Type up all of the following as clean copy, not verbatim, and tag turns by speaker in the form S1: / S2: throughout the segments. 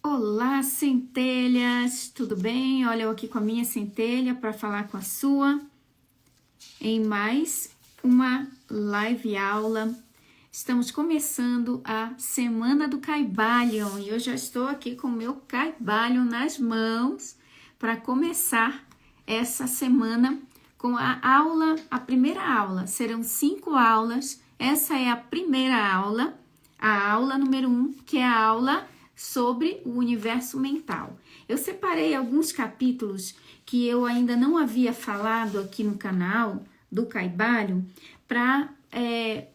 S1: Olá, centelhas! Tudo bem? Olha, eu aqui com a minha centelha para falar com a sua em mais uma live aula. Estamos começando a Semana do Caibalion e eu já estou aqui com o meu Caibalion nas mãos para começar essa semana com a primeira aula. Serão 5 aulas, essa é a primeira aula, a aula número 1, que é a aula sobre o universo mental. Eu separei alguns capítulos que eu ainda não havia falado aqui no canal do Caibalion para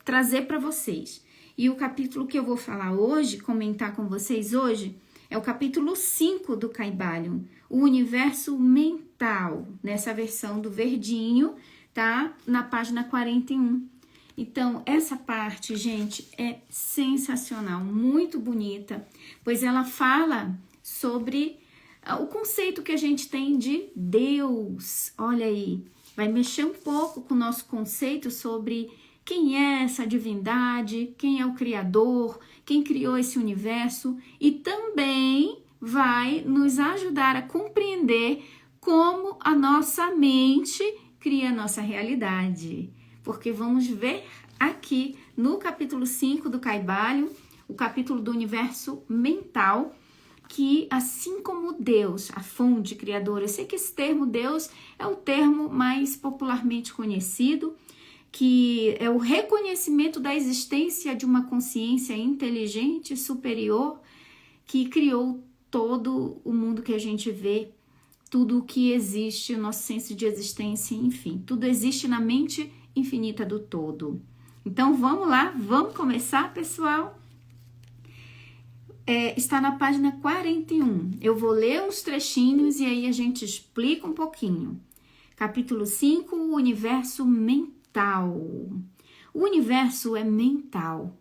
S1: trazer para vocês. E o capítulo que eu vou falar hoje, comentar com vocês hoje, é o capítulo 5 do Caibalion, o universo mental, nessa versão do verdinho, tá? Na página 41. Então, essa parte, gente, é sensacional, muito bonita, pois ela fala sobre o conceito que a gente tem de Deus. Olha aí, vai mexer um pouco com o nosso conceito sobre quem é essa divindade, quem é o Criador, quem criou esse universo e também vai nos ajudar a compreender como a nossa mente cria a nossa realidade. Porque vamos ver aqui no capítulo 5 do Caibalion, o capítulo do universo mental, que assim como Deus, a fonte criadora, eu sei que esse termo Deus é o termo mais popularmente conhecido, que é o reconhecimento da existência de uma consciência inteligente superior que criou todo o mundo que a gente vê, tudo o que existe, o nosso senso de existência, enfim, tudo existe na mente infinita do todo. Então vamos lá, vamos começar, pessoal. Está na página 41. Eu vou ler uns trechinhos e aí a gente explica um pouquinho. Capítulo 5, o universo mental. O universo é mental.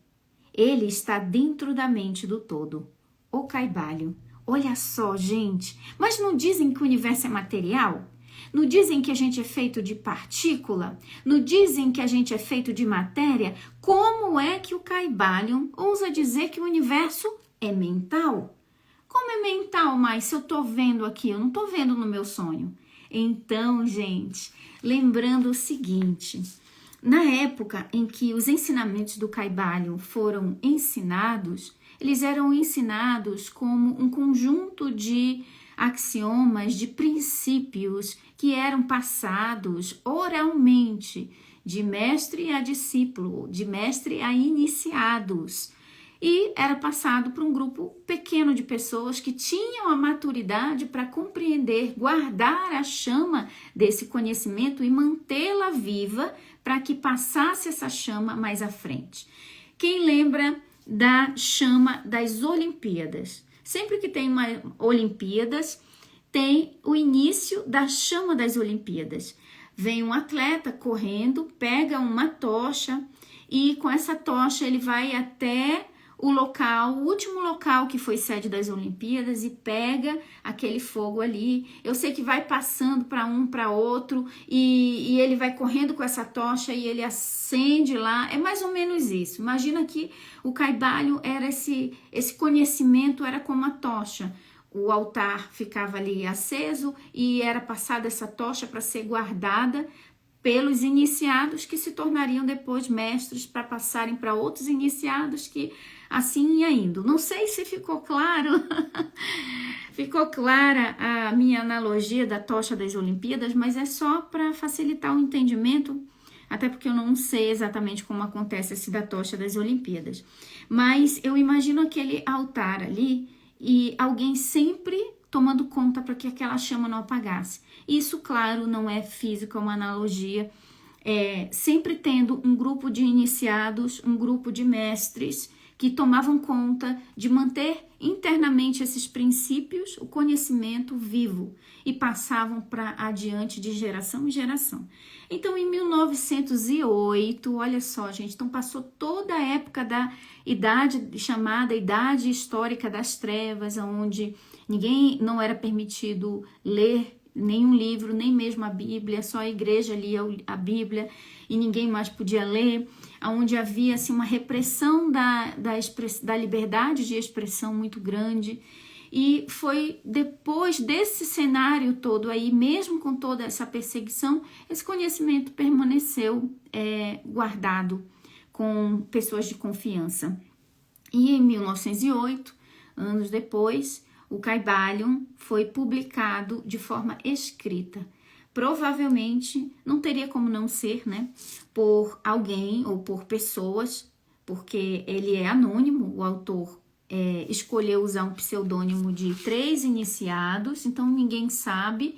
S1: Ele está dentro da mente do todo. O Caibalion. Olha só, gente. Mas não dizem que o universo é material? Não dizem que a gente é feito de partícula? Não dizem que a gente é feito de matéria? Como é que o Caibalion ousa dizer que o universo é mental? Como é mental, mas se eu tô vendo aqui, eu não tô vendo no meu sonho. Então, gente, lembrando o seguinte, na época em que os ensinamentos do Caibalion foram ensinados, eles eram ensinados como um conjunto de axiomas, de princípios que eram passados oralmente de mestre a discípulo, de mestre a iniciados. E era passado para um grupo pequeno de pessoas que tinham a maturidade para compreender, guardar a chama desse conhecimento e mantê-la viva para que passasse essa chama mais à frente. Quem lembra da chama das Olimpíadas? Sempre que tem uma Olimpíadas, tem o início da chama das Olimpíadas. Vem um atleta correndo, pega uma tocha e com essa tocha ele vai até o último local que foi sede das Olimpíadas e pega aquele fogo ali. Eu sei que vai passando para um, para outro e ele vai correndo com essa tocha e ele acende lá. É mais ou menos isso. Imagina que o Caibalion era esse conhecimento era como a tocha. O altar ficava ali aceso e era passada essa tocha para ser guardada pelos iniciados que se tornariam depois mestres para passarem para outros iniciados que assim ia indo. Não sei se ficou claro, ficou clara a minha analogia da tocha das Olimpíadas, mas é só para facilitar o entendimento, até porque eu não sei exatamente como acontece esse da tocha das Olimpíadas. Mas eu imagino aquele altar ali e alguém sempre tomando conta para que aquela chama não apagasse. Isso, claro, não é físico, é uma analogia, sempre tendo um grupo de iniciados, um grupo de mestres que tomavam conta de manter internamente esses princípios, o conhecimento vivo e passavam para adiante de geração em geração. Então, em 1908, olha só, gente, então passou toda a época da idade chamada Idade Histórica das Trevas, onde ninguém não era permitido ler nenhum livro, nem mesmo a Bíblia, só a igreja lia a Bíblia e ninguém mais podia ler, onde havia assim, uma repressão da liberdade de expressão muito grande. E foi depois desse cenário todo aí, mesmo com toda essa perseguição, esse conhecimento permaneceu guardado com pessoas de confiança. E em 1908, anos depois, o Kybalion foi publicado de forma escrita. Provavelmente, não teria como não ser, né, por alguém ou por pessoas, porque ele é anônimo, o autor escolheu usar um pseudônimo de 3 iniciados, então ninguém sabe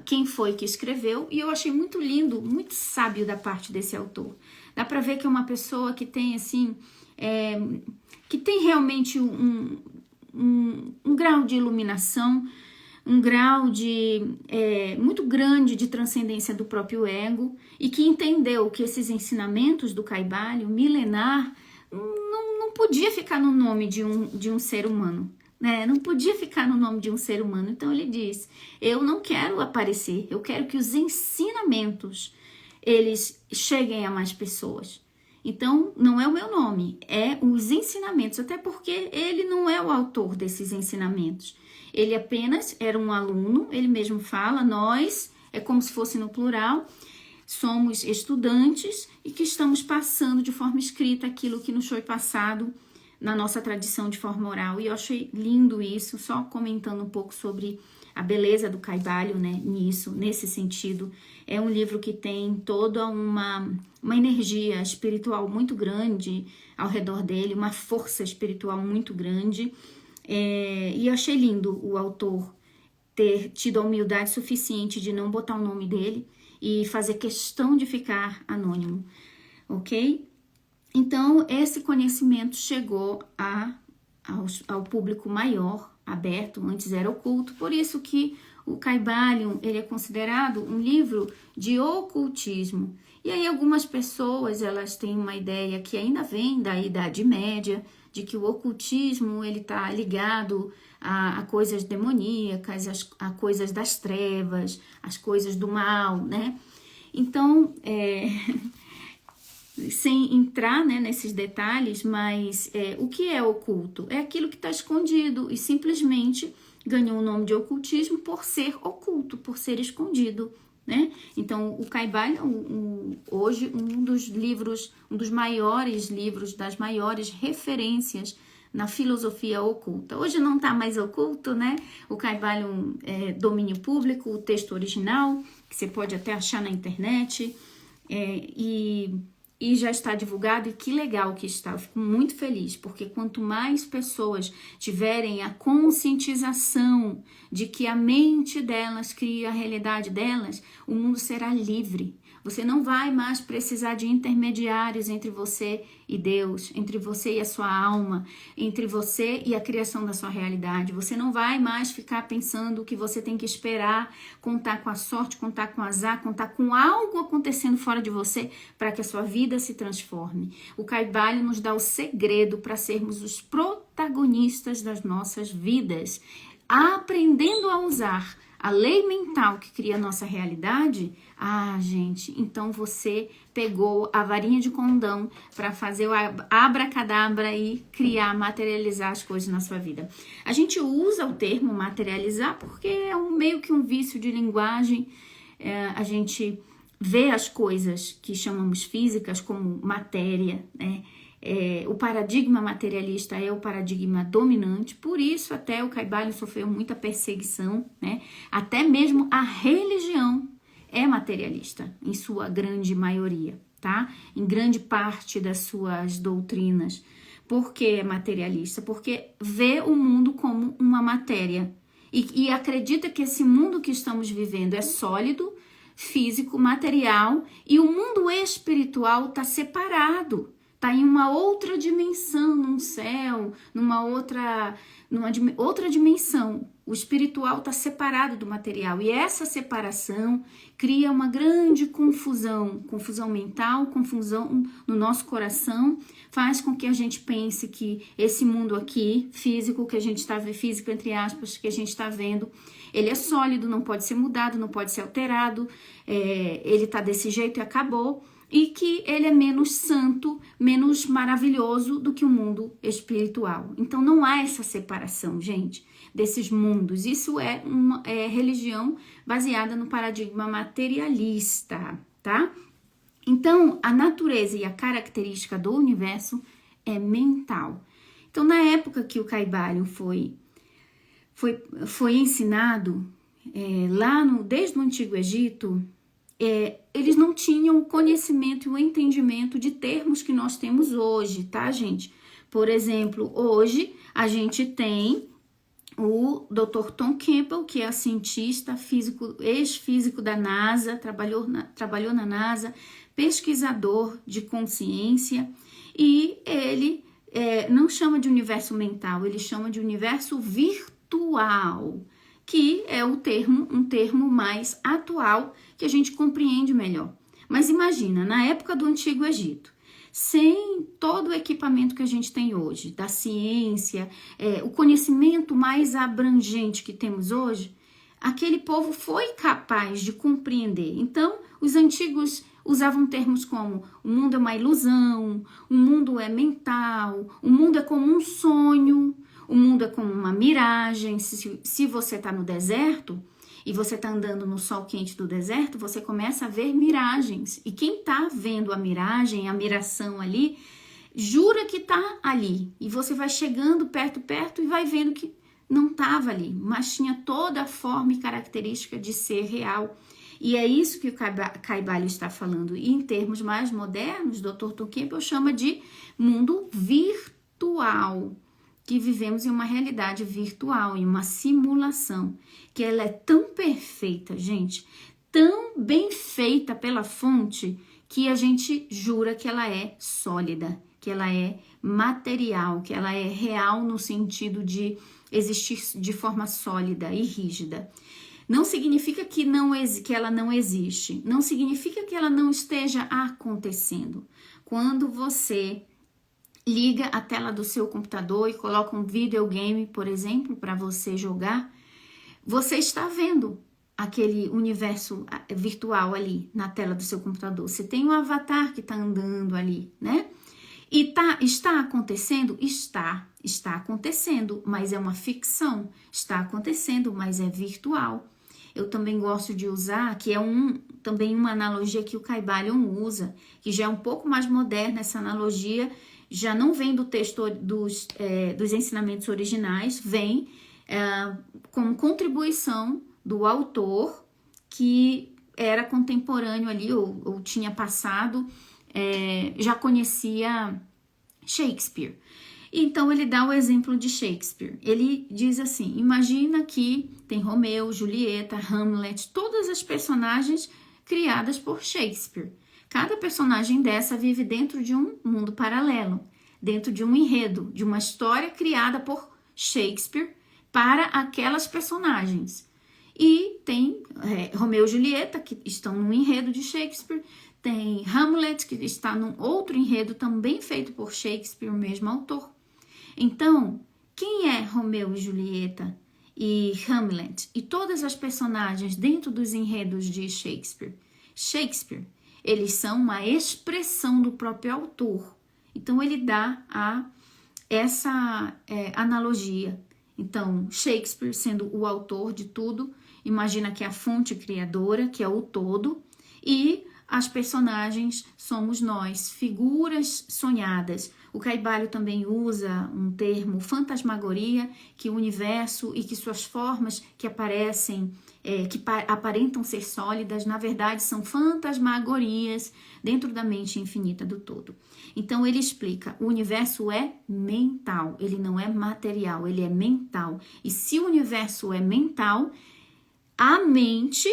S1: quem foi que escreveu, e eu achei muito lindo, muito sábio da parte desse autor. Dá para ver que é uma pessoa que tem, assim, que tem realmente um grau de iluminação, um grau muito grande de transcendência do próprio ego, e que entendeu que esses ensinamentos do Kybalion milenar não podia ficar no nome de um ser humano, né? Não podia ficar no nome de um ser humano. Então ele diz, eu não quero aparecer, eu quero que os ensinamentos eles cheguem a mais pessoas. Então, não é o meu nome, é os ensinamentos, até porque ele não é o autor desses ensinamentos. Ele apenas era um aluno, ele mesmo fala, nós, é como se fosse no plural, somos estudantes e que estamos passando de forma escrita aquilo que nos foi passado na nossa tradição de forma oral. E eu achei lindo isso, só comentando um pouco sobre a beleza do Kybalion, né, nesse sentido. É um livro que tem toda uma energia espiritual muito grande ao redor dele, uma força espiritual muito grande. E eu achei lindo o autor ter tido a humildade suficiente de não botar o nome dele e fazer questão de ficar anônimo, ok? Então, esse conhecimento chegou ao público maior, aberto, antes era oculto, por isso que o Kybalion, ele é considerado um livro de ocultismo. E aí algumas pessoas, elas têm uma ideia que ainda vem da Idade Média, de que o ocultismo, ele está ligado a coisas demoníacas, a coisas das trevas, as coisas do mal, né? Então, sem entrar, né, nesses detalhes, mas o que é oculto? É aquilo que está escondido e simplesmente ganhou o nome de ocultismo por ser oculto, por ser escondido, né? Então, o Kybalion, hoje, um dos maiores livros, das maiores referências na filosofia oculta. Hoje não está mais oculto, né? O Kybalion é domínio público, o texto original, que você pode até achar na internet, e já está divulgado, e que legal que está, eu fico muito feliz, porque quanto mais pessoas tiverem a conscientização de que a mente delas cria a realidade delas, o mundo será livre. Você não vai mais precisar de intermediários entre você e Deus, entre você e a sua alma, entre você e a criação da sua realidade. Você não vai mais ficar pensando que você tem que esperar, contar com a sorte, contar com o azar, contar com algo acontecendo fora de você para que a sua vida se transforme. O Kybalion nos dá o segredo para sermos os protagonistas das nossas vidas, aprendendo a usar a lei mental que cria a nossa realidade. Gente, então você pegou a varinha de condão para fazer o abracadabra e criar, materializar as coisas na sua vida. A gente usa o termo materializar porque é meio que um vício de linguagem. A gente vê as coisas que chamamos físicas como matéria, né? O paradigma materialista é o paradigma dominante, por isso até o Kybalion sofreu muita perseguição, né? Até mesmo a religião é materialista, em sua grande maioria, tá? Em grande parte das suas doutrinas. Por que é materialista? Porque vê o mundo como uma matéria e acredita que esse mundo que estamos vivendo é sólido, físico, material, e o mundo espiritual está separado. Está em uma outra dimensão, num céu, numa outra dimensão. O espiritual está separado do material. E essa separação cria uma grande confusão mental, confusão no nosso coração, faz com que a gente pense que esse mundo aqui, físico, que a gente está vendo, físico entre aspas, que a gente está vendo, ele é sólido, não pode ser mudado, não pode ser alterado, ele está desse jeito e acabou. e que ele é menos santo, menos maravilhoso do que o mundo espiritual. Então não há essa separação, gente, desses mundos. Isso é uma religião baseada no paradigma materialista, tá? Então a natureza e a característica do universo é mental. Então na época que o Kybalion foi ensinado, desde o Antigo Egito, eles não tinham o conhecimento e o entendimento de termos que nós temos hoje, tá, gente? Por exemplo, hoje a gente tem o Dr. Tom Campbell, que é cientista, físico, ex-físico da NASA, trabalhou na NASA, pesquisador de consciência, e ele não chama de universo mental, ele chama de universo virtual, que é um termo mais atual, que a gente compreende melhor. Mas imagina, na época do Antigo Egito, sem todo o equipamento que a gente tem hoje, da ciência, o conhecimento mais abrangente que temos hoje, aquele povo foi capaz de compreender. Então, os antigos usavam termos como o mundo é uma ilusão, o mundo é mental, o mundo é como um sonho, o mundo é como uma miragem. Se você está no deserto e você está andando no sol quente do deserto, você começa a ver miragens. E quem está vendo a miragem, a miração ali, jura que está ali. E você vai chegando perto e vai vendo que não estava ali, mas tinha toda a forma e característica de ser real. E é isso que o Kybalion está falando. E em termos mais modernos, o Dr. Tom Campbell chama de mundo virtual, que vivemos em uma realidade virtual, em uma simulação, que ela é tão perfeita, gente, tão bem feita pela fonte, que a gente jura que ela é sólida, que ela é material, que ela é real no sentido de existir de forma sólida e rígida. Não significa que ela não existe, não significa que ela não esteja acontecendo. Quando você liga a tela do seu computador e coloca um videogame, por exemplo, para você jogar, você está vendo aquele universo virtual ali na tela do seu computador. Você tem um avatar que está andando ali, né? E está acontecendo? Está acontecendo, mas é uma ficção. Está acontecendo, mas é virtual. Eu também gosto de usar, que é também uma analogia que o Kybalion usa, que já é um pouco mais moderna essa analogia, já não vem do texto dos ensinamentos originais, vem como contribuição do autor que era contemporâneo ali, ou tinha passado, já conhecia Shakespeare. Então ele dá o exemplo de Shakespeare. Ele diz assim: imagina que tem Romeu, Julieta, Hamlet, todas as personagens criadas por Shakespeare. Cada personagem dessa vive dentro de um mundo paralelo, dentro de um enredo, de uma história criada por Shakespeare para aquelas personagens. E tem Romeu e Julieta, que estão num enredo de Shakespeare, tem Hamlet, que está num outro enredo também feito por Shakespeare, o mesmo autor. Então, quem é Romeu e Julieta e Hamlet e todas as personagens dentro dos enredos de Shakespeare? Shakespeare, eles são uma expressão do próprio autor. Então, ele dá essa analogia. Então, Shakespeare, sendo o autor de tudo, imagina que é a fonte criadora, que é o todo, e as personagens somos nós, figuras sonhadas. O Kybalion também usa um termo fantasmagoria, que o universo e que suas formas que aparecem, que aparentam ser sólidas, na verdade são fantasmagorias dentro da mente infinita do todo. Então ele explica, o universo é mental, ele não é material, ele é mental. E se o universo é mental, a mente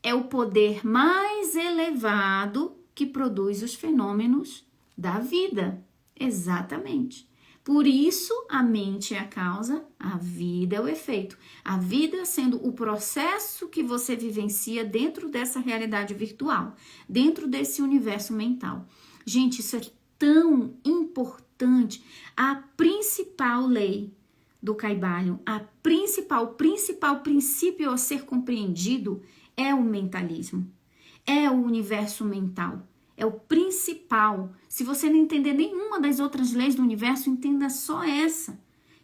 S1: é o poder mais elevado que produz os fenômenos da vida. Exatamente. Por isso, a mente é a causa, a vida é o efeito. A vida sendo o processo que você vivencia dentro dessa realidade virtual, dentro desse universo mental. Gente, isso é tão importante. A principal lei do Kybalion, o principal princípio a ser compreendido é o mentalismo, é o universo mental. é o principal. Se você não entender nenhuma das outras leis do universo, entenda só essa,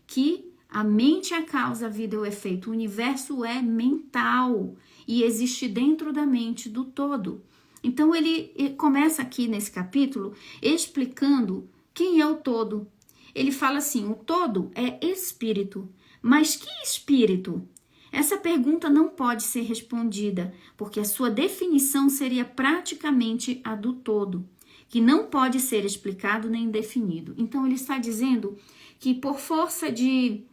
S1: que a mente é a causa, a vida é o efeito. O universo é mental e existe dentro da mente do todo. Então ele começa aqui nesse capítulo explicando quem é o todo. Ele fala assim, o todo é espírito. Mas que espírito? Essa pergunta não pode ser respondida, porque a sua definição seria praticamente a do todo, que não pode ser explicado nem definido. Então, ele está dizendo que por força de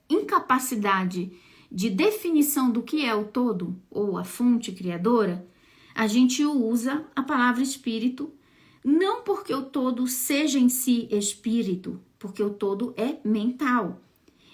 S1: incapacidade de definição do que é o todo, ou a fonte criadora, a gente usa a palavra espírito, não porque o todo seja em si espírito, porque o todo é mental.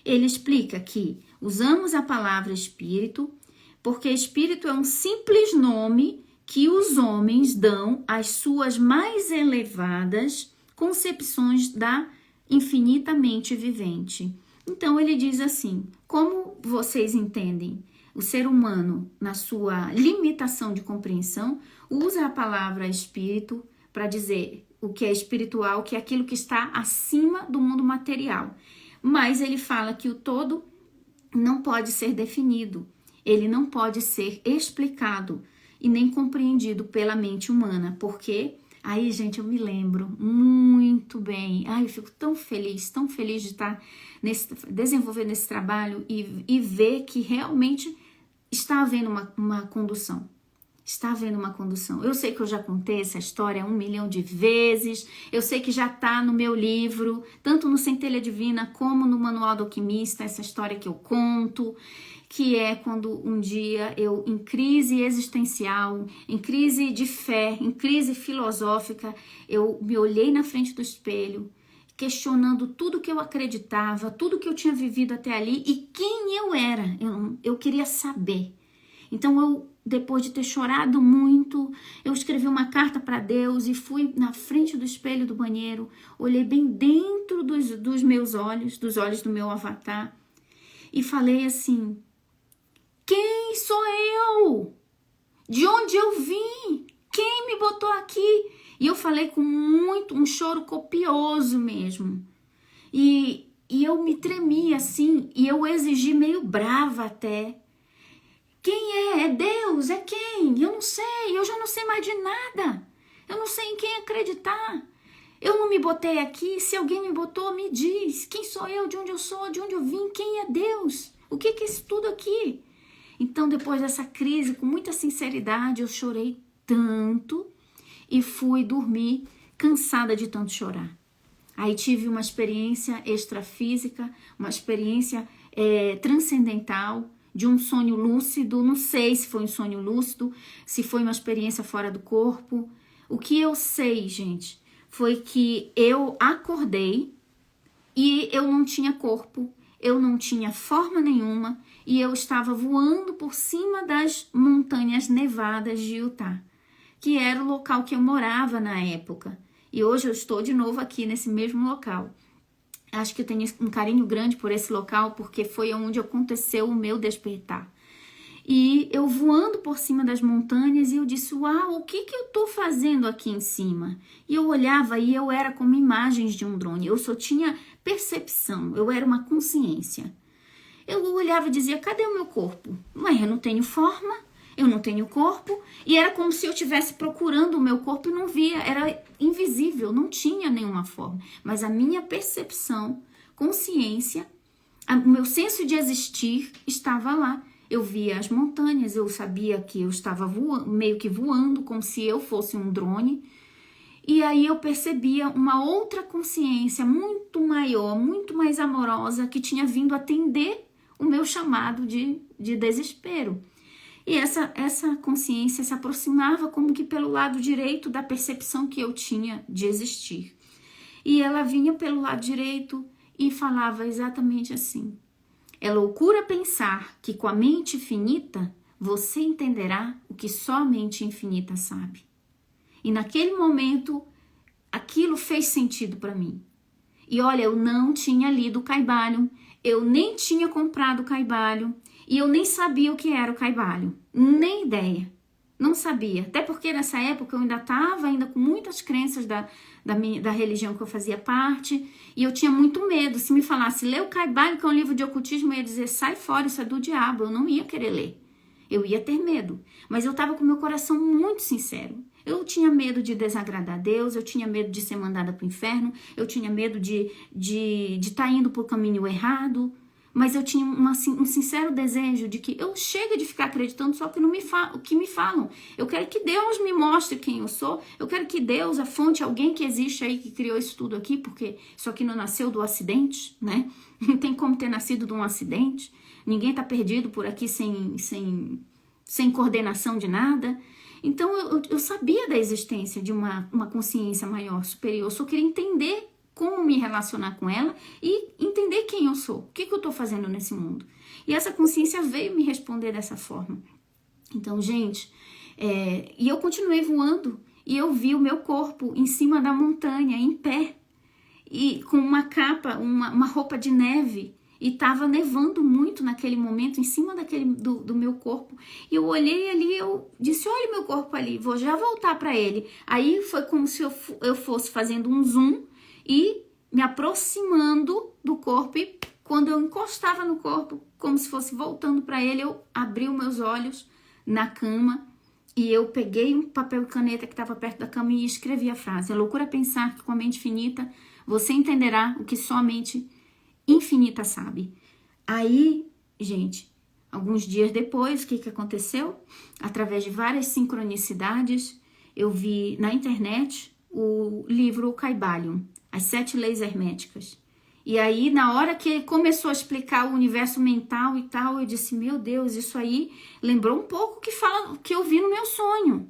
S1: Ele explica que usamos a palavra espírito porque espírito é um simples nome que os homens dão às suas mais elevadas concepções da infinitamente vivente. Então ele diz assim, como vocês entendem o ser humano na sua limitação de compreensão, usa a palavra espírito para dizer o que é espiritual, que é aquilo que está acima do mundo material. Mas ele fala que o todo não pode ser definido, ele não pode ser explicado e nem compreendido pela mente humana, porque aí, gente, eu me lembro muito bem, eu fico tão feliz de estar desenvolvendo esse trabalho e ver que realmente está havendo uma condução. Está havendo uma condução. Eu sei que eu já contei essa história 1 milhão de vezes. Eu sei que já está no meu livro, tanto no Centelha Divina como no Manual do Alquimista, essa história que eu conto, que é quando um dia eu, em crise existencial, em crise de fé, em crise filosófica, eu me olhei na frente do espelho, questionando tudo que eu acreditava, tudo que eu tinha vivido até ali e quem eu era. Eu queria saber. Então, depois de ter chorado muito, eu escrevi uma carta para Deus e fui na frente do espelho do banheiro, olhei bem dentro dos meus olhos, dos olhos do meu avatar, e falei assim, quem sou eu? De onde eu vim? Quem me botou aqui? E eu falei com um choro copioso mesmo. E eu me tremi assim, e eu exigi meio brava até. Quem é? É Deus? É quem? Eu não sei, eu já não sei mais de nada. Eu não sei em quem acreditar. Eu não me botei aqui, se alguém me botou, me diz. Quem sou eu? De onde eu sou? De onde eu vim? Quem é Deus? O que é isso tudo aqui? Então, depois dessa crise, com muita sinceridade, eu chorei tanto e fui dormir cansada de tanto chorar. Aí tive uma experiência extrafísica, uma experiência transcendental, de um sonho lúcido, não sei se foi um sonho lúcido, se foi uma experiência fora do corpo. O que eu sei, gente, foi que eu acordei e eu não tinha corpo, eu não tinha forma nenhuma e eu estava voando por cima das montanhas nevadas de Utah, que era o local que eu morava na época. E hoje eu estou de novo aqui nesse mesmo local. Acho que eu tenho um carinho grande por esse local, porque foi onde aconteceu o meu despertar. E eu voando por cima das montanhas e eu disse, uau, o que eu tô fazendo aqui em cima? E eu olhava e eu era como imagens de um drone, eu só tinha percepção, eu era uma consciência. Eu olhava e dizia, cadê o meu corpo? Mas eu não tenho forma, eu não tenho corpo. E era como se eu estivesse procurando o meu corpo e não via, era invisível, não tinha nenhuma forma. Mas a minha percepção, consciência, o meu senso de existir estava lá. Eu via as montanhas, eu sabia que eu estava voando, meio que voando, como se eu fosse um drone. E aí eu percebia uma outra consciência muito maior, muito mais amorosa, que tinha vindo atender o meu chamado de desespero. E essa consciência se aproximava como que pelo lado direito da percepção que eu tinha de existir. E ela vinha pelo lado direito e falava exatamente assim. É loucura pensar que com a mente finita você entenderá o que só a mente infinita sabe. E naquele momento, aquilo fez sentido para mim. E olha, eu não tinha lido o Kybalion, eu nem tinha comprado o Kybalion, e eu nem sabia o que era o Kybalion, nem ideia. Não sabia. Até porque nessa época eu ainda estava com muitas crenças da religião que eu fazia parte. E eu tinha muito medo. Se me falasse, lê o Caibalho, que é um livro de ocultismo, eu ia dizer, sai fora, isso é do diabo. Eu não ia querer ler. Eu ia ter medo. Mas eu estava com meu coração muito sincero. Eu tinha medo de desagradar a Deus, eu tinha medo de ser mandada para o inferno, eu tinha medo de estar indo para o caminho errado. Mas eu tinha um sincero desejo de que eu chego de ficar acreditando só o que me falam. Eu quero que Deus me mostre quem eu sou. Eu quero que Deus, a fonte, alguém que existe aí, que criou isso tudo aqui, porque isso aqui não nasceu do acidente, né? Não tem como ter nascido de um acidente. Ninguém está perdido por aqui sem coordenação de nada. Então, eu sabia da existência de uma consciência maior, superior. Eu só queria entender como me relacionar com ela e entender quem eu sou, o que eu estou fazendo nesse mundo. E essa consciência veio me responder dessa forma. Então, gente, e eu continuei voando e eu vi o meu corpo em cima da montanha, em pé, e com uma capa, uma roupa de neve, e estava nevando muito naquele momento, em cima do meu corpo. E eu olhei ali, eu disse, olha o meu corpo ali, vou já voltar para ele. Aí foi como se eu fosse fazendo um zoom, e me aproximando do corpo, e quando eu encostava no corpo, como se fosse voltando para ele, eu abri os meus olhos na cama e eu peguei um papel e caneta que estava perto da cama e escrevi a frase: é loucura pensar que com a mente finita você entenderá o que só a mente infinita sabe. Aí, gente, alguns dias depois, o que aconteceu? Através de várias sincronicidades, eu vi na internet o livro Caibalion, As 7 Leis Herméticas. E aí, na hora que ele começou a explicar o universo mental e tal, eu disse, meu Deus, isso aí lembrou um pouco que eu vi no meu sonho.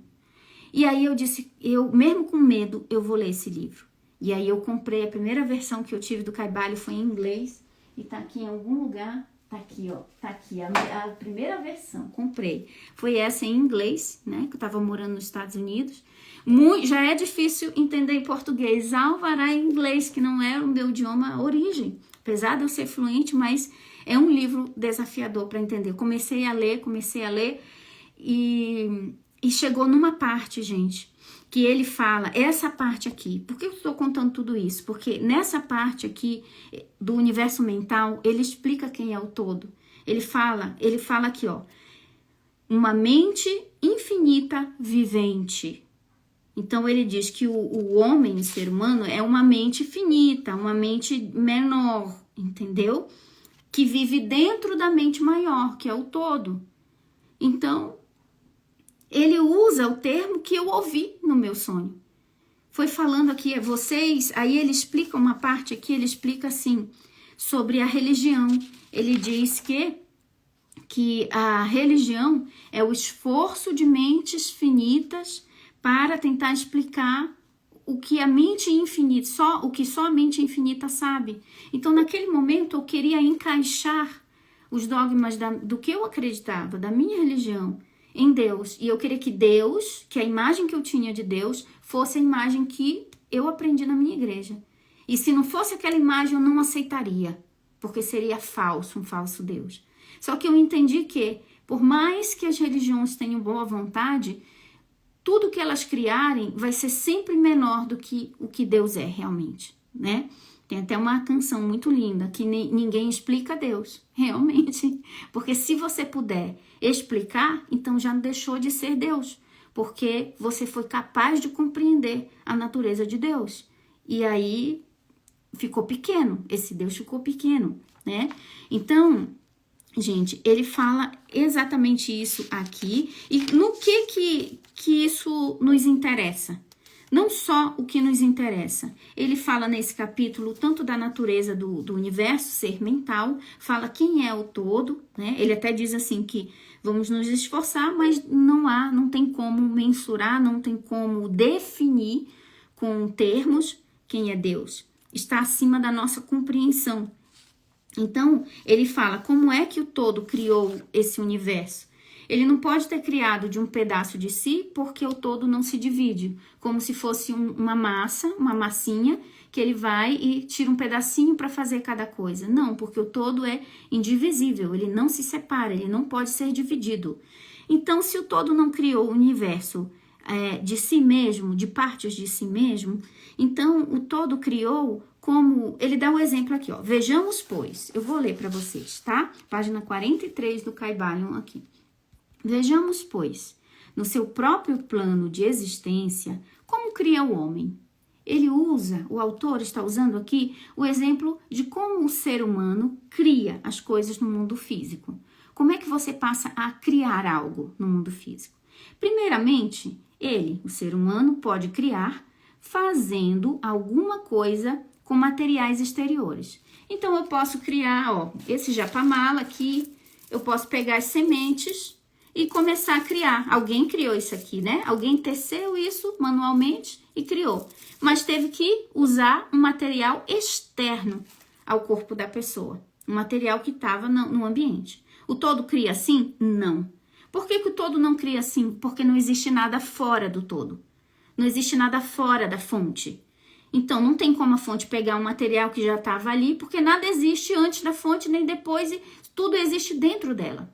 S1: E aí eu disse, eu mesmo com medo, eu vou ler esse livro. E aí eu comprei, a primeira versão que eu tive do Caibalion foi em inglês, e tá aqui em algum lugar, tá aqui, ó, tá aqui, a primeira versão, comprei. Foi essa em inglês, né, que eu tava morando nos Estados Unidos. Já é difícil entender em português, alvará em inglês, que não é o meu idioma origem. Apesar de eu ser fluente, mas é um livro desafiador para entender. Comecei a ler e chegou numa parte, gente, que ele fala, essa parte aqui. Por que eu estou contando tudo isso? Porque nessa parte aqui do universo mental, ele explica quem é o todo. Ele fala aqui, ó, uma mente infinita vivente. Então, ele diz que o homem, o ser humano, é uma mente finita, uma mente menor, entendeu? Que vive dentro da mente maior, que é o todo. Então, ele usa o termo que eu ouvi no meu sonho. Foi falando aqui, vocês, aí ele explica uma parte aqui, ele explica assim, sobre a religião. Ele diz que a religião é o esforço de mentes finitas para tentar explicar o que a mente infinita, o que só a mente infinita sabe. Então, naquele momento, eu queria encaixar os dogmas do que eu acreditava, da minha religião, em Deus. E eu queria que Deus, que a imagem que eu tinha de Deus, fosse a imagem que eu aprendi na minha igreja. E se não fosse aquela imagem, eu não aceitaria, porque seria falso, um falso Deus. Só que eu entendi que, por mais que as religiões tenham boa vontade, tudo que elas criarem vai ser sempre menor do que o que Deus é realmente, né? Tem até uma canção muito linda, que ninguém explica Deus, realmente. Porque se você puder explicar, então já deixou de ser Deus. Porque você foi capaz de compreender a natureza de Deus. E aí ficou pequeno, esse Deus ficou pequeno, né? Então, gente, ele fala exatamente isso aqui. E no que isso nos interessa? Não só o que nos interessa. Ele fala nesse capítulo tanto da natureza do universo, ser mental, fala quem é o todo, né? Ele até diz assim que vamos nos esforçar, mas não tem como mensurar, não tem como definir com termos quem é Deus. Está acima da nossa compreensão. Então, ele fala como é que o todo criou esse universo. Ele não pode ter criado de um pedaço de si, porque o todo não se divide, como se fosse uma massinha, que ele vai e tira um pedacinho para fazer cada coisa. Não, porque o todo é indivisível, ele não se separa, ele não pode ser dividido. Então, se o todo não criou o universo de si mesmo, de partes de si mesmo, então o todo criou como... Ele dá o exemplo aqui, ó. Vejamos, pois. Eu vou ler para vocês, tá? Página 43 do Kybalion aqui. Vejamos, pois, no seu próprio plano de existência, como cria o homem. Ele usa, o autor está usando aqui o exemplo de como o ser humano cria as coisas no mundo físico. Como é que você passa a criar algo no mundo físico? Primeiramente, ele, o ser humano, pode criar fazendo alguma coisa com materiais exteriores. Então, eu posso criar, ó, esse japamala aqui, eu posso pegar as sementes e começar a criar. Alguém criou isso aqui, né? Alguém teceu isso manualmente e criou. Mas teve que usar um material externo ao corpo da pessoa. Um material que estava no ambiente. O todo cria assim? Não. Por que o todo não cria assim? Porque não existe nada fora do todo. Não existe nada fora da fonte. Então, não tem como a fonte pegar um material que já estava ali, porque nada existe antes da fonte, nem depois, e tudo existe dentro dela.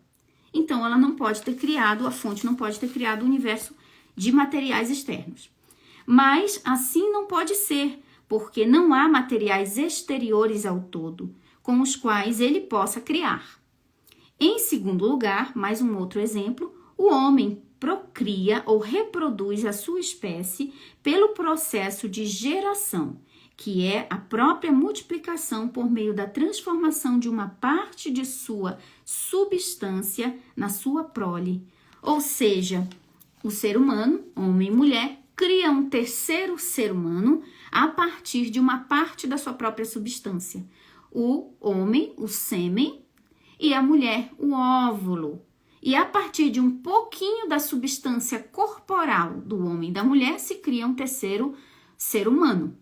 S1: Então, ela não pode ter criado, a fonte não pode ter criado o universo de materiais externos. Mas, assim não pode ser, porque não há materiais exteriores ao todo, com os quais ele possa criar. Em segundo lugar, mais um outro exemplo, o homem procria ou reproduz a sua espécie pelo processo de geração, que é a própria multiplicação por meio da transformação de uma parte de sua substância na sua prole. Ou seja, o ser humano, homem e mulher, cria um terceiro ser humano a partir de uma parte da sua própria substância. O homem, o sêmen, e a mulher, o óvulo. E a partir de um pouquinho da substância corporal do homem e da mulher se cria um terceiro ser humano.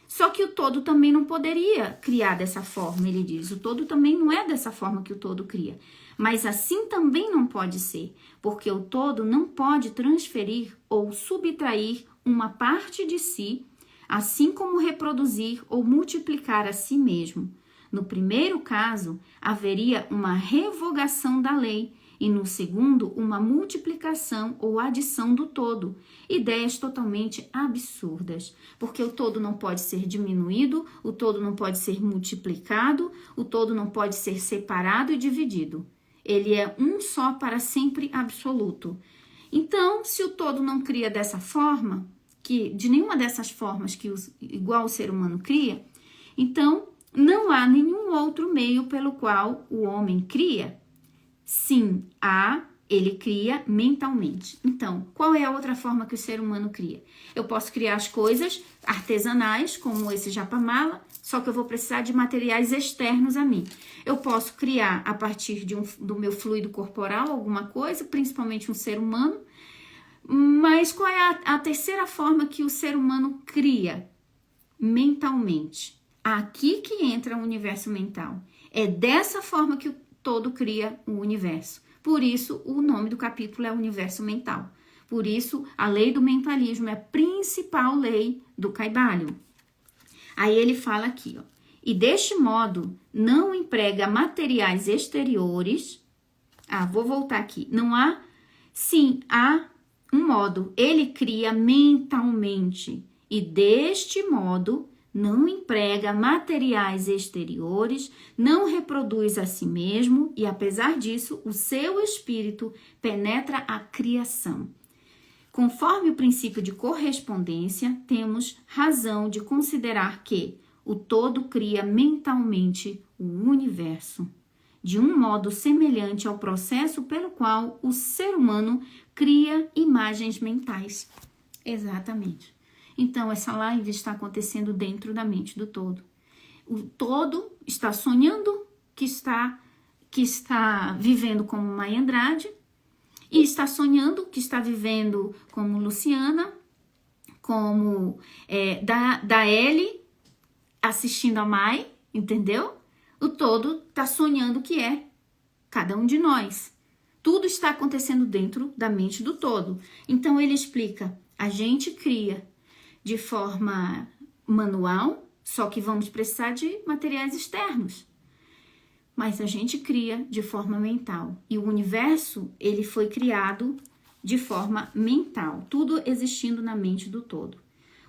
S1: Só que o todo também não poderia criar dessa forma, ele diz. O todo também não é dessa forma que o todo cria. Mas assim também não pode ser, porque o todo não pode transferir ou subtrair uma parte de si, assim como reproduzir ou multiplicar a si mesmo. No primeiro caso, haveria uma revogação da lei, e no segundo, uma multiplicação ou adição do todo. Ideias totalmente absurdas, porque o todo não pode ser diminuído, o todo não pode ser multiplicado, o todo não pode ser separado e dividido. Ele é um só para sempre absoluto. Então, se o todo não cria dessa forma, que de nenhuma dessas formas que igual o ser humano cria, então não há nenhum outro meio pelo qual o homem cria. Sim, ele cria mentalmente. Então, qual é a outra forma que o ser humano cria? Eu posso criar as coisas artesanais, como esse japamala, só que eu vou precisar de materiais externos a mim. Eu posso criar a partir do meu fluido corporal alguma coisa, principalmente um ser humano. Mas qual é a terceira forma que o ser humano cria? Mentalmente. Aqui que entra o universo mental. É dessa forma que o todo cria o universo. Por isso, o nome do capítulo é Universo Mental. Por isso, a lei do mentalismo é a principal lei do Kybalion. Aí ele fala aqui, ó. E deste modo, não emprega materiais exteriores. Vou voltar aqui. Não há... Sim, há um modo. Ele cria mentalmente. E deste modo... não emprega materiais exteriores, não reproduz a si mesmo e, apesar disso, o seu espírito penetra a criação. Conforme o princípio de correspondência, temos razão de considerar que o todo cria mentalmente o universo, de um modo semelhante ao processo pelo qual o ser humano cria imagens mentais. Exatamente. Então, essa live está acontecendo dentro da mente do todo. O todo está sonhando que está vivendo como Maia Andrade e está sonhando que está vivendo como Luciana, como da Ellie assistindo a Mai, entendeu? O todo está sonhando que é cada um de nós. Tudo está acontecendo dentro da mente do todo. Então, ele explica, a gente cria de forma manual, só que vamos precisar de materiais externos. mas a gente cria de forma mental. E o universo, ele foi criado de forma mental, tudo existindo na mente do todo.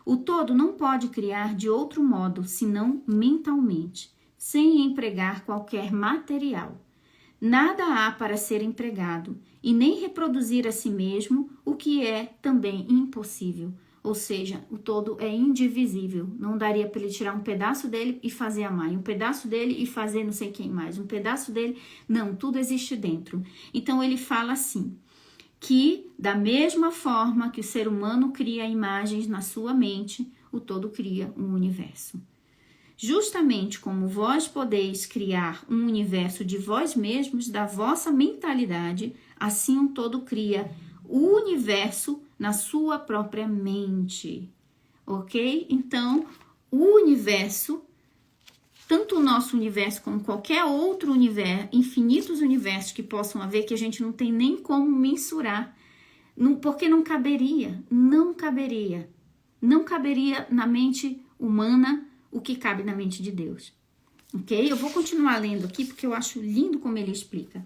S1: O todo não pode criar de outro modo, senão mentalmente, sem empregar qualquer material. Nada há para ser empregado, e nem reproduzir a si mesmo, o que é também impossível. Ou seja, o todo é indivisível. Não daria para ele tirar um pedaço dele e fazer a mãe, um pedaço dele e fazer não sei quem mais, um pedaço dele. Não, tudo existe dentro. Então ele fala assim, que da mesma forma que o ser humano cria imagens na sua mente, o todo cria um universo. Justamente como vós podeis criar um universo de vós mesmos, da vossa mentalidade, assim um todo cria o universo na sua própria mente, ok? Então, o universo, tanto o nosso universo como qualquer outro universo, infinitos universos que possam haver, que a gente não tem nem como mensurar, porque não caberia na mente humana o que cabe na mente de Deus, ok? Eu vou continuar lendo aqui porque eu acho lindo como ele explica.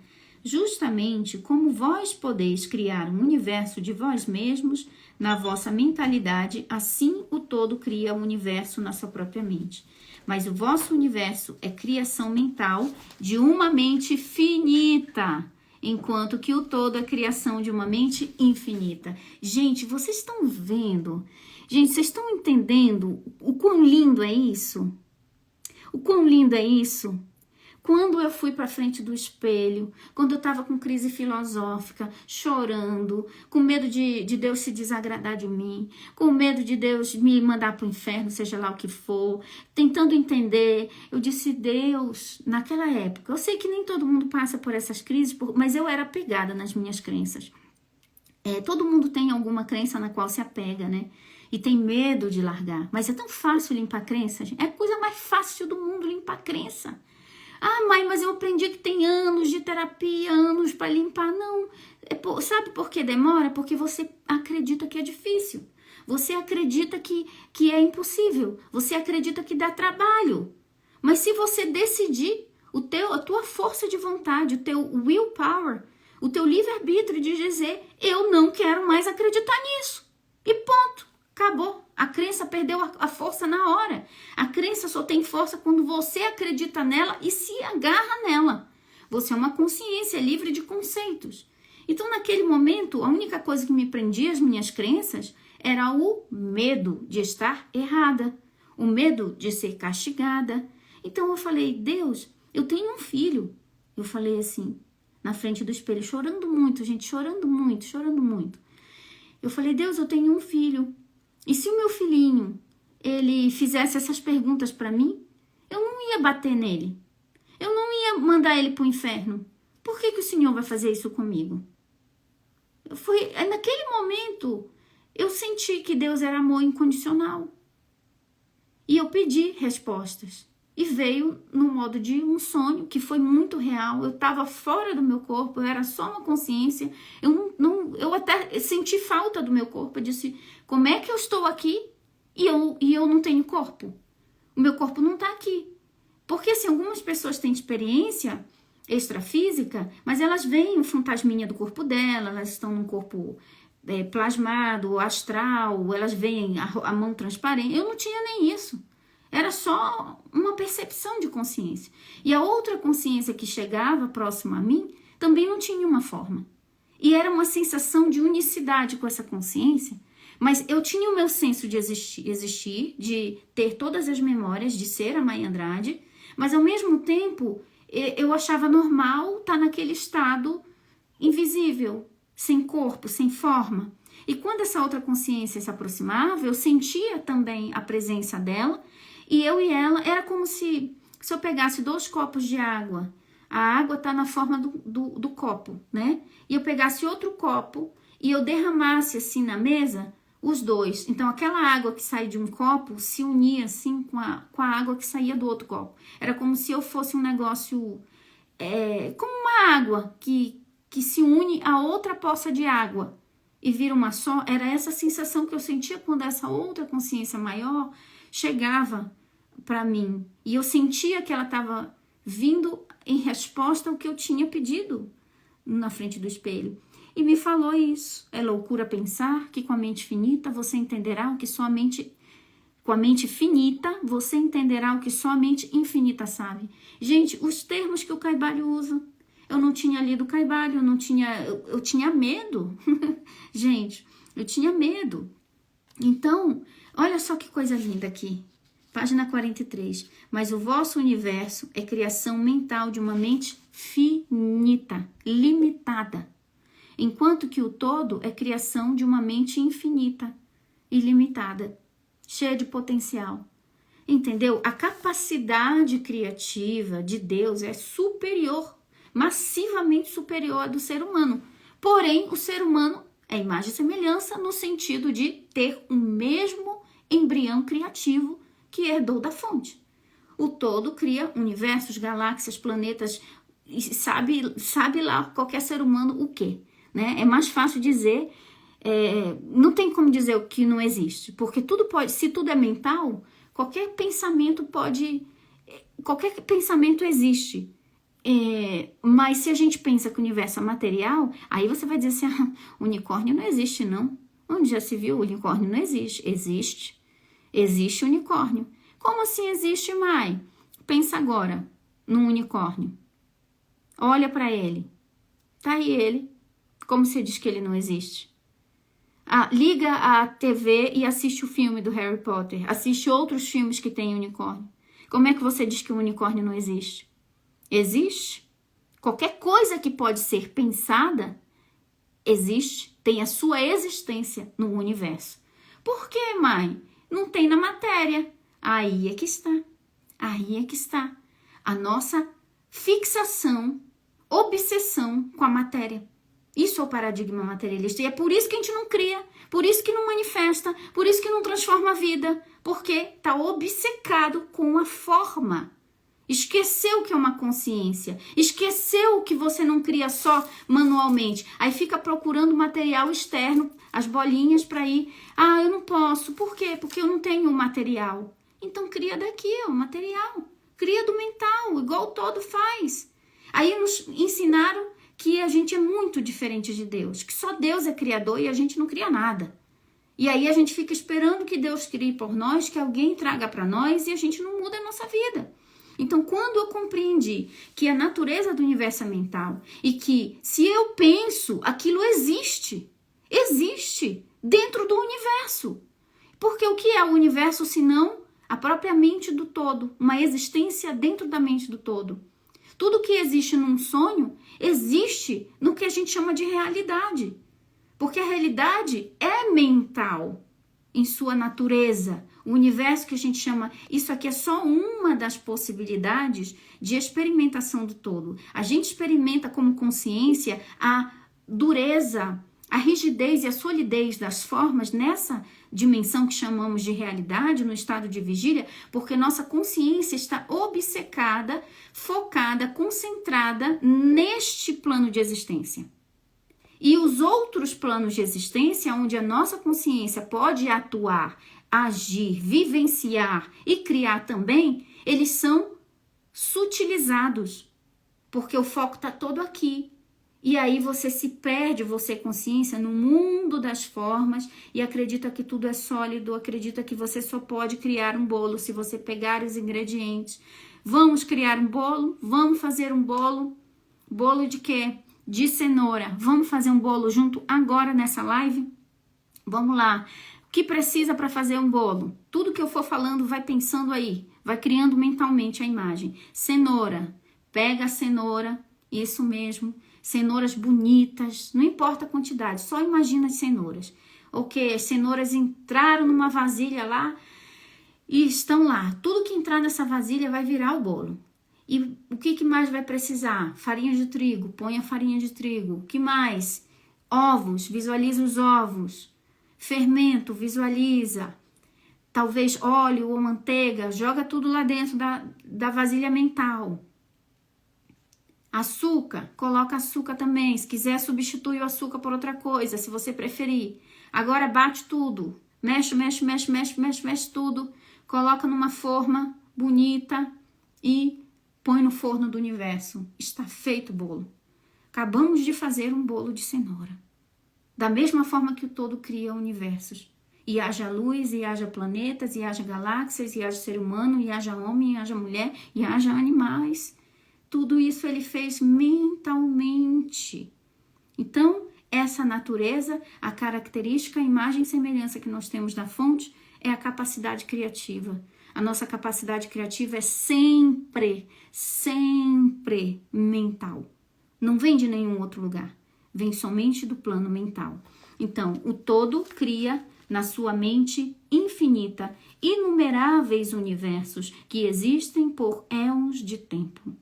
S1: Justamente como vós podeis criar um universo de vós mesmos na vossa mentalidade, assim o todo cria um universo na sua própria mente. Mas o vosso universo é criação mental de uma mente finita, enquanto que o todo é criação de uma mente infinita. Gente, vocês estão vendo? Gente, vocês estão entendendo o quão lindo é isso? O quão lindo é isso? Quando eu fui para frente do espelho, quando eu estava com crise filosófica, chorando, com medo de Deus se desagradar de mim, com medo de Deus me mandar para o inferno, seja lá o que for, tentando entender, eu disse, Deus, naquela época, eu sei que nem todo mundo passa por essas crises, mas eu era apegada nas minhas crenças. Todo mundo tem alguma crença na qual se apega, né? E tem medo de largar, mas é tão fácil limpar crença, gente. É a coisa mais fácil do mundo limpar crença. Ah, mãe, mas eu aprendi que tem anos de terapia, anos para limpar. Não, sabe por que demora? Porque você acredita que é difícil. Você acredita que é impossível. Você acredita que dá trabalho. Mas se você decidir, a tua força de vontade, o teu willpower, o teu livre-arbítrio de dizer, eu não quero mais acreditar nisso. E ponto, acabou. A crença perdeu a força na hora. A crença só tem força quando você acredita nela e se agarra nela. Você é uma consciência livre de conceitos. Então, naquele momento, a única coisa que me prendia às minhas crenças era o medo de estar errada, o medo de ser castigada. Então, eu falei, Deus, eu tenho um filho. Eu falei assim, na frente do espelho, chorando muito, gente, chorando muito. Eu falei, Deus, eu tenho um filho. E se o meu filhinho, ele fizesse essas perguntas para mim, eu não ia bater nele. Eu não ia mandar ele para o inferno. Por que o Senhor vai fazer isso comigo? Naquele momento, eu senti que Deus era amor incondicional. E eu pedi respostas. E veio no modo de um sonho, que foi muito real. Eu estava fora do meu corpo, eu era só uma consciência. Eu até senti falta do meu corpo. Eu disse, como é que eu estou aqui e eu não tenho corpo? O meu corpo não está aqui. Porque assim, algumas pessoas têm experiência extrafísica, mas elas veem o fantasminha do corpo dela, elas estão num corpo plasmado, astral, elas veem a mão transparente. Eu não tinha nem isso. Era só uma percepção de consciência. E a outra consciência que chegava próximo a mim também não tinha uma forma. E era uma sensação de unicidade com essa consciência. Mas eu tinha o meu senso de existir, de ter todas as memórias, de ser a Mãe Andrade. Mas ao mesmo tempo, eu achava normal estar naquele estado invisível, sem corpo, sem forma. E quando essa outra consciência se aproximava, eu sentia também a presença dela. E eu e ela, era como se eu pegasse 2 copos de água, a água está na forma do copo, né? E eu pegasse outro copo e eu derramasse assim na mesa os 2. Então aquela água que sai de um copo se unia assim com a água que saía do outro copo. Era como se eu fosse um negócio, como uma água que se une a outra poça de água e vira uma só. Era essa sensação que eu sentia quando essa outra consciência maior chegava para mim. E eu sentia que ela estava vindo em resposta ao que eu tinha pedido na frente do espelho. E me falou isso. É loucura pensar que com a mente finita você entenderá o que só a mente... Com a mente finita, você entenderá o que só a mente infinita sabe. Gente, os termos que o Caibalion usa. Eu não tinha lido o Caibalion, eu tinha medo. Gente, eu tinha medo. Então, olha só que coisa linda aqui. Página 43. Mas o vosso universo é criação mental de uma mente finita, limitada. Enquanto que o todo é criação de uma mente infinita, ilimitada, cheia de potencial. Entendeu? A capacidade criativa de Deus é superior, massivamente superior à do ser humano. Porém, o ser humano é imagem e semelhança no sentido de ter o mesmo embrião criativo que herdou da fonte. O todo cria universos, galáxias, planetas, e sabe lá qualquer ser humano o quê? Né? É mais fácil dizer, não tem como dizer o que não existe, porque tudo pode, se tudo é mental, qualquer pensamento existe. Mas se a gente pensa que o universo é material, aí você vai dizer assim, unicórnio não existe não. Onde já se viu? Unicórnio não existe. Existe unicórnio. Como assim existe, Mai? Pensa agora num unicórnio. Olha para ele. Tá aí ele. Como você diz que ele não existe? Liga a TV e assiste o filme do Harry Potter. Assiste outros filmes que tem unicórnio. Como é que você diz que o unicórnio não existe? Existe? Qualquer coisa que pode ser pensada, existe. Tem a sua existência no universo. Por que, mãe? Não tem na matéria. Aí é que está. Aí é que está. A nossa fixação, obsessão com a matéria. Isso é o paradigma materialista. E é por isso que a gente não cria, por isso que não manifesta, por isso que não transforma a vida. Porque está obcecado com a forma. Esqueceu que é uma consciência. Esqueceu que você não cria só manualmente. Aí fica procurando material externo, as bolinhas para ir. Eu não posso. Por quê? Porque eu não tenho o material. Então cria daqui, o material. Cria do mental, igual o todo faz. Aí nos ensinaram que a gente é muito diferente de Deus, que só Deus é criador e a gente não cria nada. E aí a gente fica esperando que Deus crie por nós, que alguém traga para nós e a gente não muda a nossa vida. Então, quando eu compreendi que a natureza do universo é mental e que se eu penso, aquilo existe dentro do universo. Porque o que é o universo senão a própria mente do todo, uma existência dentro da mente do todo? Tudo que existe num sonho existe no que a gente chama de realidade. Porque a realidade é mental em sua natureza. O universo que a gente chama, isso aqui é só uma das possibilidades de experimentação do todo. A gente experimenta como consciência a dureza, a rigidez e a solidez das formas nessa dimensão que chamamos de realidade, no estado de vigília, porque nossa consciência está obcecada, focada, concentrada neste plano de existência. E os outros planos de existência, onde a nossa consciência pode atuar, agir, vivenciar e criar também, eles são sutilizados, porque o foco está todo aqui. E aí você se perde, você consciência, no mundo das formas e acredita que tudo é sólido, acredita que você só pode criar um bolo se você pegar os ingredientes. Vamos criar um bolo? Vamos fazer um bolo? Bolo de quê? De cenoura. Vamos fazer um bolo junto agora nessa live? Vamos lá. O que precisa para fazer um bolo? Tudo que eu for falando, vai pensando aí. Vai criando mentalmente a imagem. Cenoura. Pega a cenoura. Isso mesmo. Cenouras bonitas. Não importa a quantidade. Só imagina as cenouras. Ok, as cenouras entraram numa vasilha lá e estão lá. Tudo que entrar nessa vasilha vai virar o bolo. E o que mais vai precisar? Farinha de trigo, põe a farinha de trigo. O que mais? Ovos, visualiza os ovos. Fermento, visualiza. Talvez óleo ou manteiga, joga tudo lá dentro da vasilha mental. Açúcar, coloca açúcar também. Se quiser, substitui o açúcar por outra coisa, se você preferir. Agora bate tudo. Mexe tudo. Coloca numa forma bonita e põe no forno do universo. Está feito o bolo. Acabamos de fazer um bolo de cenoura. Da mesma forma que o todo cria universos. E haja luz, e haja planetas, e haja galáxias, e haja ser humano, e haja homem, e haja mulher, e haja animais. Tudo isso ele fez mentalmente. Então, essa natureza, a característica, a imagem e semelhança que nós temos da fonte é a capacidade criativa. A nossa capacidade criativa é sempre mental. Não vem de nenhum outro lugar. Vem somente do plano mental. Então, o todo cria na sua mente infinita inumeráveis universos que existem por éons de tempo.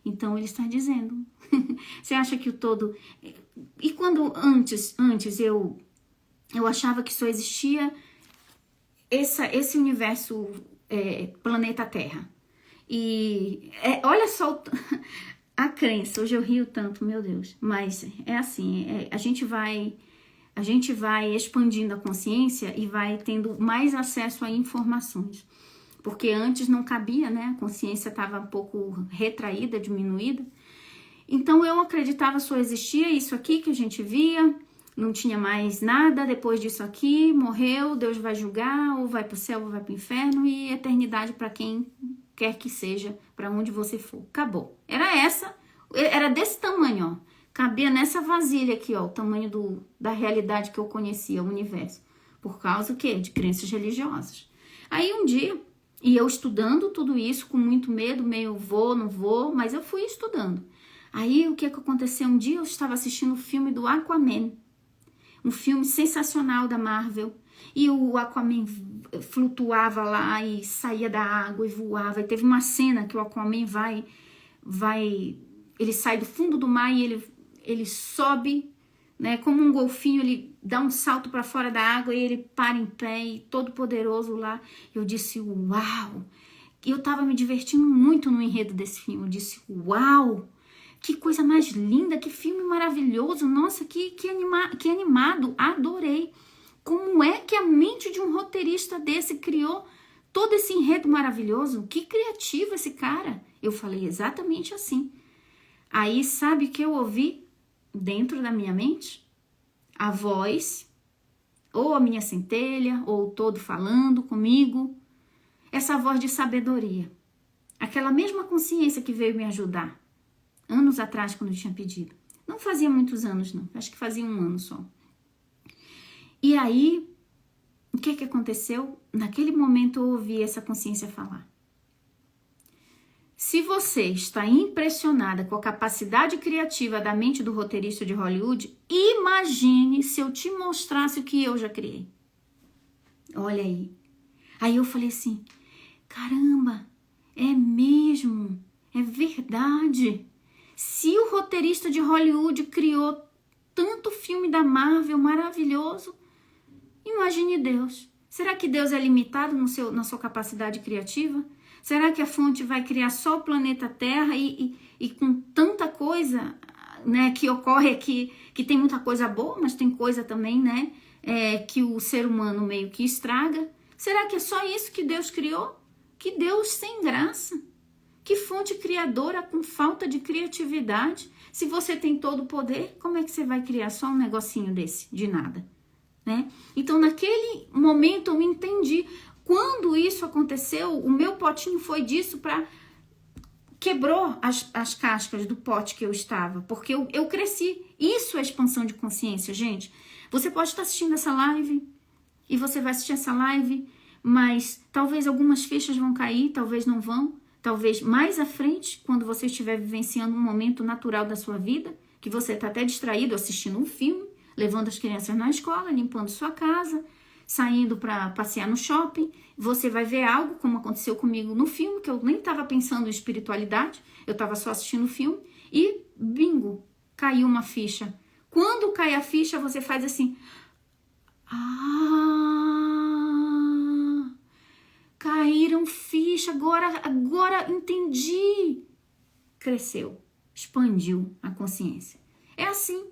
S1: Então, ele está dizendo. Você acha que o todo... E quando antes eu achava que só existia esse universo planeta Terra. E olha só a crença. Hoje eu rio tanto, meu Deus. Mas é assim, a gente vai expandindo a consciência e vai tendo mais acesso a informações. Porque antes não cabia, né? A consciência estava um pouco retraída, diminuída. Então eu acreditava só existia isso aqui que a gente via, não tinha mais nada depois disso aqui, morreu, Deus vai julgar, ou vai para o céu ou vai para o inferno, e eternidade para quem quer que seja, para onde você for. Acabou. Era desse tamanho, ó. Cabia nessa vasilha aqui, ó, o tamanho da realidade que eu conhecia, o universo. Por causa, o quê? De crenças religiosas. Aí um dia, e eu estudando tudo isso com muito medo, meio vou, não vou, mas eu fui estudando. Aí o que aconteceu? Um dia eu estava assistindo o filme do Aquaman, um filme sensacional da Marvel, e o Aquaman flutuava lá e saía da água e voava, e teve uma cena que o Aquaman ele sai do fundo do mar e ele sobe, né, como um golfinho, ele dá um salto para fora da água e ele para em pé e todo poderoso lá. Eu disse, uau! E eu estava me divertindo muito no enredo desse filme. Eu disse, uau! Que coisa mais linda, que filme maravilhoso, nossa, que animado, adorei. Como é que a mente de um roteirista desse criou todo esse enredo maravilhoso? Que criativo esse cara. Eu falei exatamente assim. Aí sabe o que eu ouvi dentro da minha mente? A voz, ou a minha centelha, ou o todo falando comigo. Essa voz de sabedoria. Aquela mesma consciência que veio me ajudar. Anos atrás, quando eu tinha pedido. Não fazia muitos anos, não. Acho que fazia um ano só. E aí, o que aconteceu? Naquele momento eu ouvi essa consciência falar. Se você está impressionada com a capacidade criativa da mente do roteirista de Hollywood, imagine se eu te mostrasse o que eu já criei. Olha aí. Aí eu falei assim, caramba, é mesmo, é verdade. Se o roteirista de Hollywood criou tanto filme da Marvel maravilhoso, imagine Deus. Será que Deus é limitado na sua capacidade criativa? Será que a fonte vai criar só o planeta Terra e com tanta coisa, né, que ocorre aqui, que tem muita coisa boa, mas tem coisa também, né, que o ser humano meio que estraga? Será que é só isso que Deus criou? Que Deus sem graça. Que fonte criadora com falta de criatividade. Se você tem todo o poder, como é que você vai criar só um negocinho desse, de nada? Né? Então, naquele momento, eu entendi. Quando isso aconteceu, o meu potinho foi disso para... Quebrou as cascas do pote que eu estava, porque eu cresci. Isso é expansão de consciência, gente. Você pode estar assistindo essa live, e você vai assistir essa live, mas talvez algumas fichas vão cair, talvez não vão. Talvez mais à frente, quando você estiver vivenciando um momento natural da sua vida, que você está até distraído assistindo um filme, levando as crianças na escola, limpando sua casa, saindo para passear no shopping, você vai ver algo, como aconteceu comigo no filme, que eu nem estava pensando em espiritualidade, eu estava só assistindo o filme, e bingo, caiu uma ficha. Quando cai a ficha, você faz assim, caíram ficha, agora entendi. Cresceu, expandiu a consciência. É assim,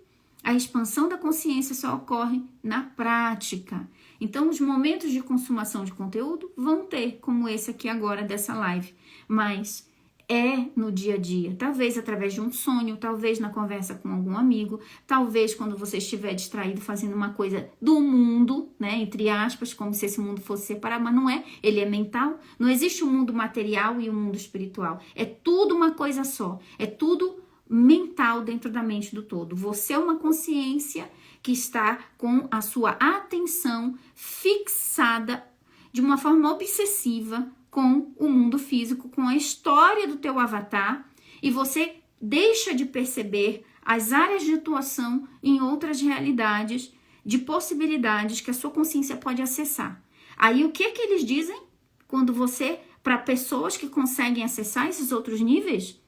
S1: a expansão da consciência só ocorre na prática. Então, os momentos de consumação de conteúdo vão ter, como esse aqui agora dessa live. Mas é no dia a dia, talvez através de um sonho, talvez na conversa com algum amigo, talvez quando você estiver distraído fazendo uma coisa do mundo, né, entre aspas, como se esse mundo fosse separado, mas não é, ele é mental, não existe um mundo material e um mundo espiritual, é tudo uma coisa só, é tudo mental dentro da mente do todo. Você é uma consciência que está com a sua atenção fixada de uma forma obsessiva com o mundo físico, com a história do teu avatar, e você deixa de perceber as áreas de atuação em outras realidades, de possibilidades que a sua consciência pode acessar. Aí o que eles dizem quando você, para pessoas que conseguem acessar esses outros níveis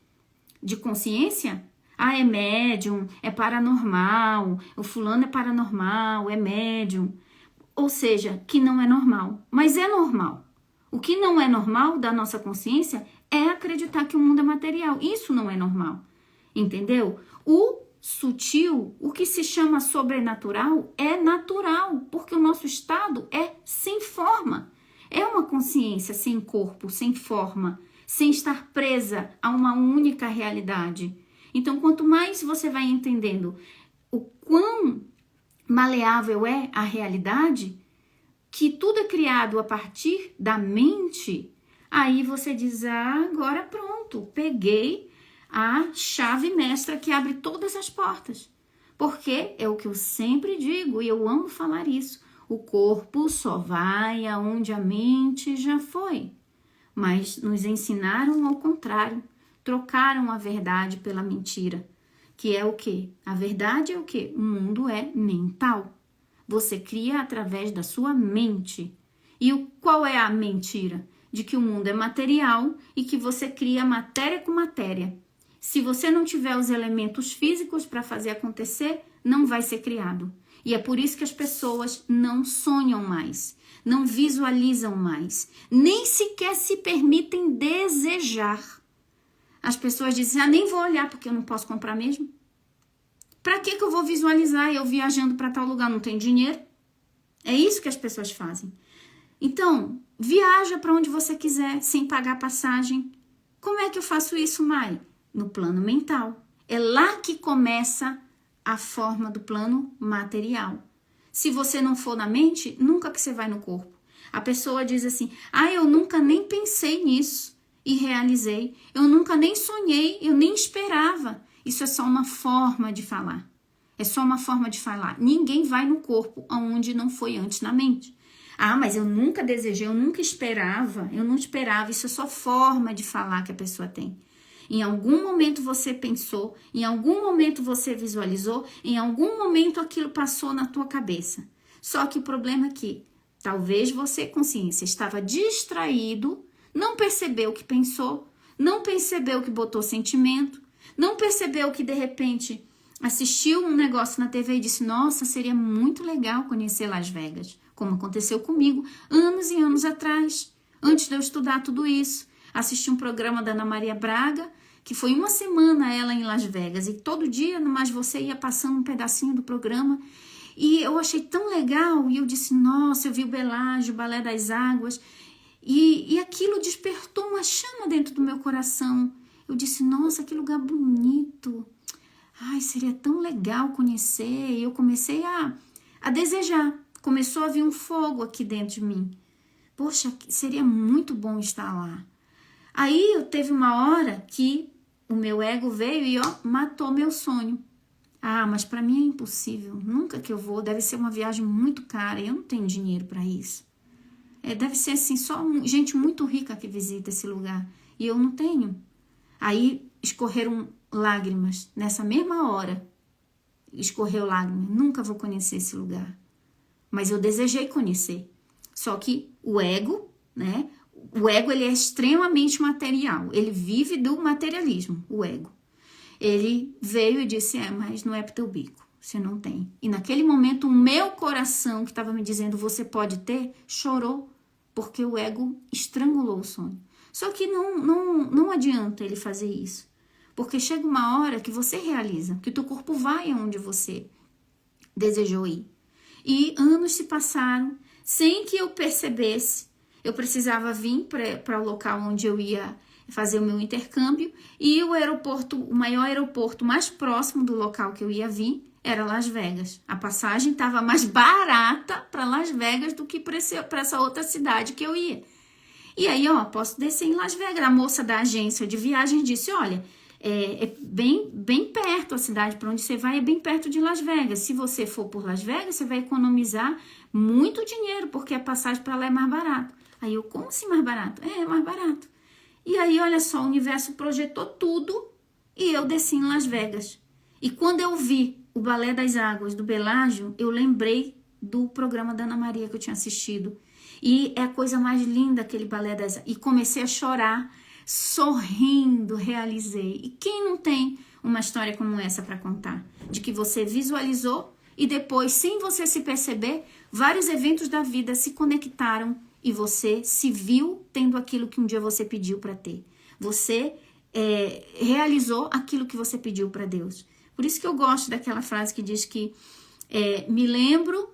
S1: de consciência? Ah, é médium, é paranormal, o fulano é paranormal, é médium. Ou seja, que não é normal, mas é normal. O que não é normal da nossa consciência é acreditar que o mundo é material. Isso não é normal, entendeu? O sutil, o que se chama sobrenatural, é natural, porque o nosso estado é sem forma. É uma consciência sem corpo, sem forma, sem estar presa a uma única realidade. Então, quanto mais você vai entendendo o quão maleável é a realidade, que tudo é criado a partir da mente, aí você diz, agora pronto, peguei a chave mestra que abre todas as portas. Porque é o que eu sempre digo, e eu amo falar isso, o corpo só vai aonde a mente já foi. Mas nos ensinaram ao contrário, trocaram a verdade pela mentira, que é o quê? A verdade é o quê? O mundo é mental. Você cria através da sua mente. E qual é a mentira? De que o mundo é material e que você cria matéria com matéria. Se você não tiver os elementos físicos para fazer acontecer, não vai ser criado. E é por isso que as pessoas não sonham mais, não visualizam mais, nem sequer se permitem desejar. As pessoas dizem, nem vou olhar porque eu não posso comprar mesmo. Para que eu vou visualizar eu viajando para tal lugar? Não tem dinheiro? É isso que as pessoas fazem. Então, viaja para onde você quiser, sem pagar passagem. Como é que eu faço isso, Mai? No plano mental. É lá que começa a forma do plano material. Se você não for na mente, nunca que você vai no corpo. A pessoa diz assim, eu nunca nem pensei nisso e realizei. Eu nunca nem sonhei, eu nem esperava. Isso é só uma forma de falar. É só uma forma de falar. Ninguém vai no corpo aonde não foi antes na mente. Mas eu nunca desejei, eu nunca esperava. Eu não esperava. Isso é só forma de falar que a pessoa tem. Em algum momento você pensou, em algum momento você visualizou, em algum momento aquilo passou na tua cabeça. Só que o problema é que talvez você, consciência, estava distraído, não percebeu que pensou, não percebeu que botou sentimento, não percebeu que, de repente, assistiu um negócio na TV e disse, nossa, seria muito legal conhecer Las Vegas, como aconteceu comigo anos e anos atrás, antes de eu estudar tudo isso. Assisti um programa da Ana Maria Braga, que foi uma semana ela em Las Vegas, e todo dia, mas você ia passando um pedacinho do programa, e eu achei tão legal, e eu disse, nossa, eu vi o Belágio, o Balé das Águas, e aquilo despertou uma chama dentro do meu coração. Eu disse, nossa, que lugar bonito. Seria tão legal conhecer. E eu comecei a desejar. Começou a vir um fogo aqui dentro de mim. Poxa, seria muito bom estar lá. Aí eu teve uma hora que o meu ego veio e matou meu sonho. Mas para mim é impossível. Nunca que eu vou. Deve ser uma viagem muito cara. Eu não tenho dinheiro para isso. Deve ser assim, só gente muito rica que visita esse lugar. E eu não tenho. Aí escorreram lágrimas. Nessa mesma hora, escorreu lágrimas. Nunca vou conhecer esse lugar. Mas eu desejei conhecer. Só que o ego, né? O ego, ele é extremamente material. Ele vive do materialismo, o ego. Ele veio e disse, mas não é pro teu bico. Você não tem. E naquele momento, o meu coração, que estava me dizendo, você pode ter, chorou. Porque o ego estrangulou o sonho. Só que não adianta ele fazer isso. Porque chega uma hora que você realiza, que o teu corpo vai aonde você desejou ir. E anos se passaram, sem que eu percebesse. Eu precisava vir para o local onde eu ia fazer o meu intercâmbio, e o maior aeroporto mais próximo do local que eu ia vir era Las Vegas. A passagem estava mais barata para Las Vegas do que para essa outra cidade que eu ia. E aí, posso descer em Las Vegas. A moça da agência de viagem disse, olha, é bem perto a cidade para onde você vai, é bem perto de Las Vegas. Se você for por Las Vegas, você vai economizar muito dinheiro, porque a passagem para lá é mais barata. Aí eu, como assim mais barato? É mais barato. E aí, olha só, o universo projetou tudo e eu desci em Las Vegas. E quando eu vi o Balé das Águas do Belágio, eu lembrei do programa da Ana Maria que eu tinha assistido. E é a coisa mais linda aquele Balé das Águas. E comecei a chorar, sorrindo, realizei. E quem não tem uma história como essa para contar? De que você visualizou e depois, sem você se perceber, vários eventos da vida se conectaram e você se viu tendo aquilo que um dia você pediu para ter. Você realizou aquilo que você pediu para Deus. Por isso que eu gosto daquela frase que diz que me lembro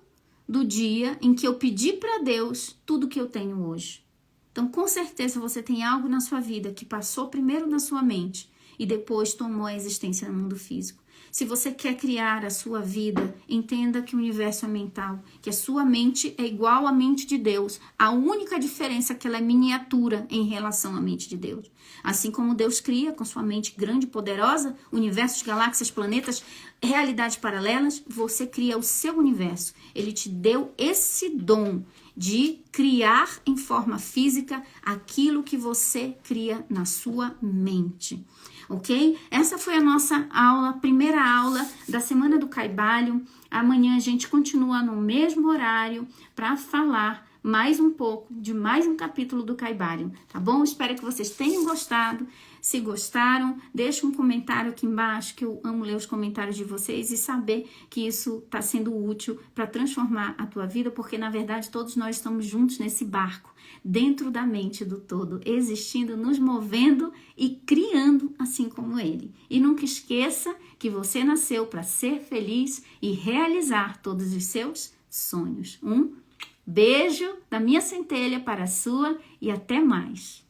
S1: do dia em que eu pedi para Deus tudo que eu tenho hoje. Então, com certeza, você tem algo na sua vida que passou primeiro na sua mente e depois tomou a existência no mundo físico. Se você quer criar a sua vida, entenda que o universo é mental, que a sua mente é igual à mente de Deus. A única diferença é que ela é miniatura em relação à mente de Deus. Assim como Deus cria com sua mente grande e poderosa, universos, galáxias, planetas, realidades paralelas, você cria o seu universo. Ele te deu esse dom de criar em forma física aquilo que você cria na sua mente. Ok? Essa foi a nossa aula, primeira aula da Semana do Caibalho. Amanhã a gente continua no mesmo horário para falar mais um pouco de mais um capítulo do Caibalho, tá bom? Espero que vocês tenham gostado. Se gostaram, deixa um comentário aqui embaixo, que eu amo ler os comentários de vocês e saber que isso está sendo útil para transformar a tua vida, porque na verdade todos nós estamos juntos nesse barco, dentro da mente do todo, existindo, nos movendo e criando assim como ele. E nunca esqueça que você nasceu para ser feliz e realizar todos os seus sonhos. Um beijo da minha centelha para a sua e até mais.